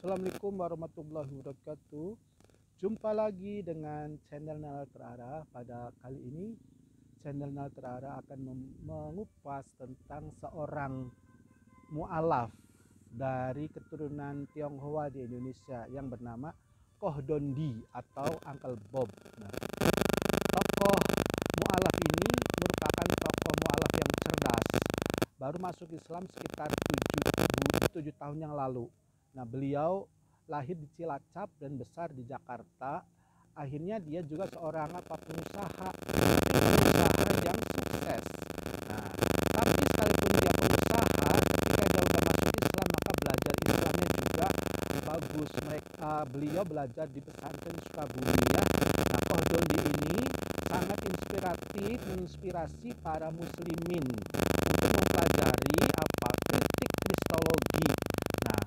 Assalamualaikum warahmatullahi wabarakatuh. Jumpa lagi dengan channel Nalar Terarah. Pada kali ini channel Nalar Terarah akan mengupas tentang seorang mu'alaf dari keturunan Tionghoa di Indonesia yang bernama Koh Don Di atau Uncle Bob. Nah, tokoh mu'alaf ini merupakan tokoh mu'alaf yang cerdas. Baru masuk Islam sekitar 7 tahun yang lalu. Nah, beliau lahir di Cilacap dan besar di Jakarta. Akhirnya dia juga seorang pengusaha yang sukses. Nah, tapi sekalipun dia pengusaha, ketika dia sudah masuk Islam maka belajar Islamnya juga bagus. Beliau belajar di pesantren Sukabumi ya. Nah, Koh Don Di ini sangat inspiratif, menginspirasi para muslimin untuk mempelajari kritik kristologi. Nah,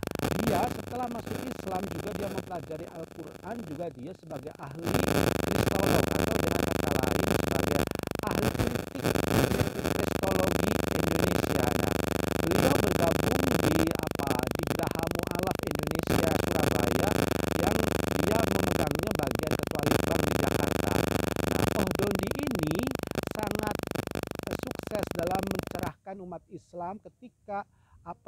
dia setelah masuk Islam juga dia mempelajari Al-Quran, juga dia sebagai ahli kristolog atau dengan kata lain sebagai ahli kritik kristologi Indonesia. Nah, beliau bergabung di Geraha Mu'alaf Indonesia Surabaya yang dia memegangnya bagian ketua Litbang di Jakarta. Nah, Koh Don Di ini sangat sukses dalam mencerahkan umat Islam ketika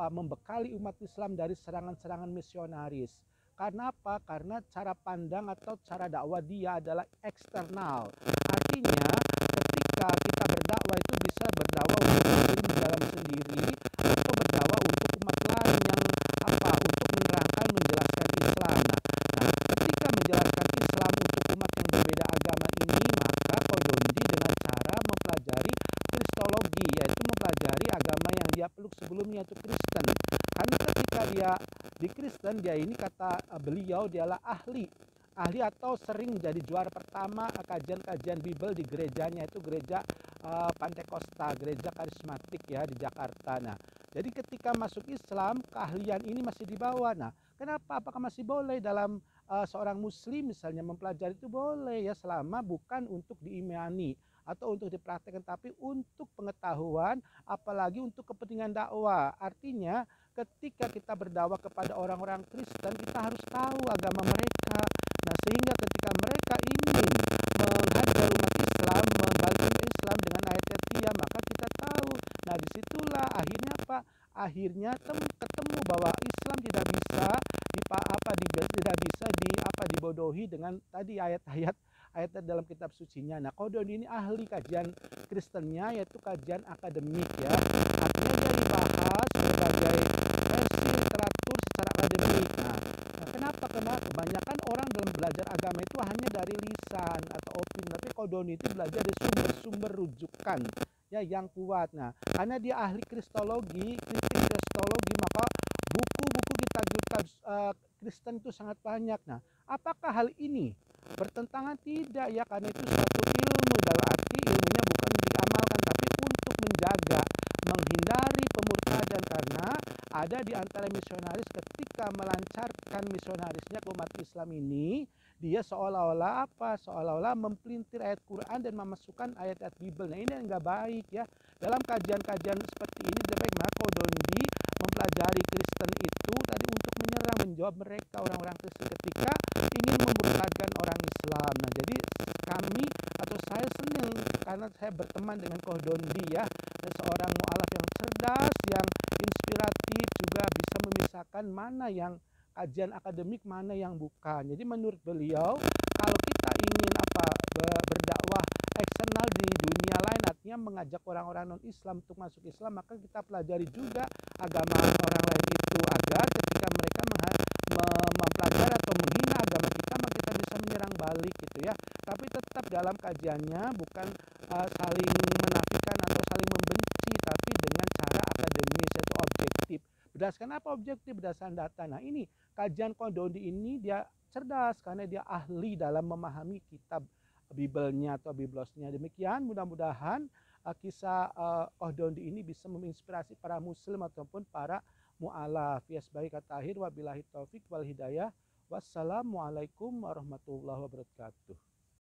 membekali umat Islam dari serangan-serangan misionaris. Karena apa? Karena cara pandang atau cara dakwah dia adalah eksternal. Artinya ketika kita berdakwah itu bisa berdakwah untuk diri dalam sendiri atau berdakwah untuk umat lain yang untuk menerangkan, menjelaskan Islam. Nah, ketika menjelaskan Islam untuk umat yang berbeda agama ini, maka Koh Don Di dengan cara mempelajari kristologi, yaitu mempelajari agama yang dia peluk sebelumnya, yaitu Kristen. Karena ketika dia di Kristen, dia ini kata beliau dialah ahli atau sering jadi juara pertama kajian-kajian Bible di gerejanya, itu gereja Pantekosta, gereja karismatik ya di Jakarta. Nah, jadi ketika masuk Islam, keahlian ini masih dibawa. Nah, kenapa? Apakah masih boleh dalam seorang muslim misalnya mempelajari? Itu boleh ya, selama bukan untuk diimani atau untuk dipraktekkan, tapi untuk pengetahuan, apalagi untuk kepentingan dakwah. Artinya ketika kita berdakwah kepada orang-orang Kristen, kita harus tahu agama mereka. Nah, sehingga ketika mereka ingin menghajar umat Islam, membalikkan Islam dengan ayat-ayat dia, maka kita tahu. Nah, disitulah akhirnya akhirnya ketemu bahwa Islam tidak bisa dibodohi dengan tadi ayat-ayat dalam kitab sucinya. Nah, Koh Don Di ini ahli kajian Kristennya, yaitu kajian akademik ya. Artinya dia dibahas berbagai versi literatur secara akademik. Nah, kenapa? Karena kebanyakan orang dalam belajar agama itu hanya dari lisan atau opini, tapi Koh Don Di itu belajar dari sumber-sumber rujukan ya yang kuat. Nah, karena dia ahli kristologi, kritik kristologi, maka buku-buku kitab Kristen itu sangat banyak. Nah, apakah hal ini bertentangan? Tidak ya, karena itu suatu ilmu, dalam arti ilmunya bukan diamalkan tapi untuk menjaga, menghindari pemurtadan. Karena ada di antara misionaris ketika melancarkan misionarisnya ke umat Islam ini, dia seolah-olah mempelintir ayat Quran dan memasukkan ayat-ayat Bible. Nah, ini yang nggak baik ya. Dalam kajian-kajian seperti ini tidak baik. Maka Koh Don Di mempelajari Kristen itu tadi untuk menjawab mereka orang-orang Kristen ketika ingin memurtadkan orang Islam. Nah, jadi kami atau saya senang karena saya berteman dengan Koh Don Di ya, seorang mu'alaf yang cerdas, yang inspiratif, juga bisa memisahkan mana yang kajian akademik, mana yang bukan. Jadi menurut beliau, kalau kita ingin berdakwah eksternal di dunia lain, artinya mengajak orang-orang non-Islam untuk masuk Islam, maka kita pelajari juga agama orang lain itu, agar ketika mereka mempelajari atau menghina agama kita, maka kita bisa menyerang balik gitu ya. Tapi tetap dalam kajiannya bukan saling menafikan atau saling membenci, tapi dengan cara akademis, yaitu objektif. Berdasarkan apa objektif? Berdasarkan data. Nah, ini kajian Koh Don Di ini dia cerdas karena dia ahli dalam memahami kitab Bible-nya atau Biblosnya. Demikian, mudah-mudahan kisah Koh Don Di ini bisa menginspirasi para muslim ataupun para mu'alaf. Ya, sebagai kata akhir, wabillahi taufik wal hidayah. Wassalamualaikum warahmatullahi wabarakatuh.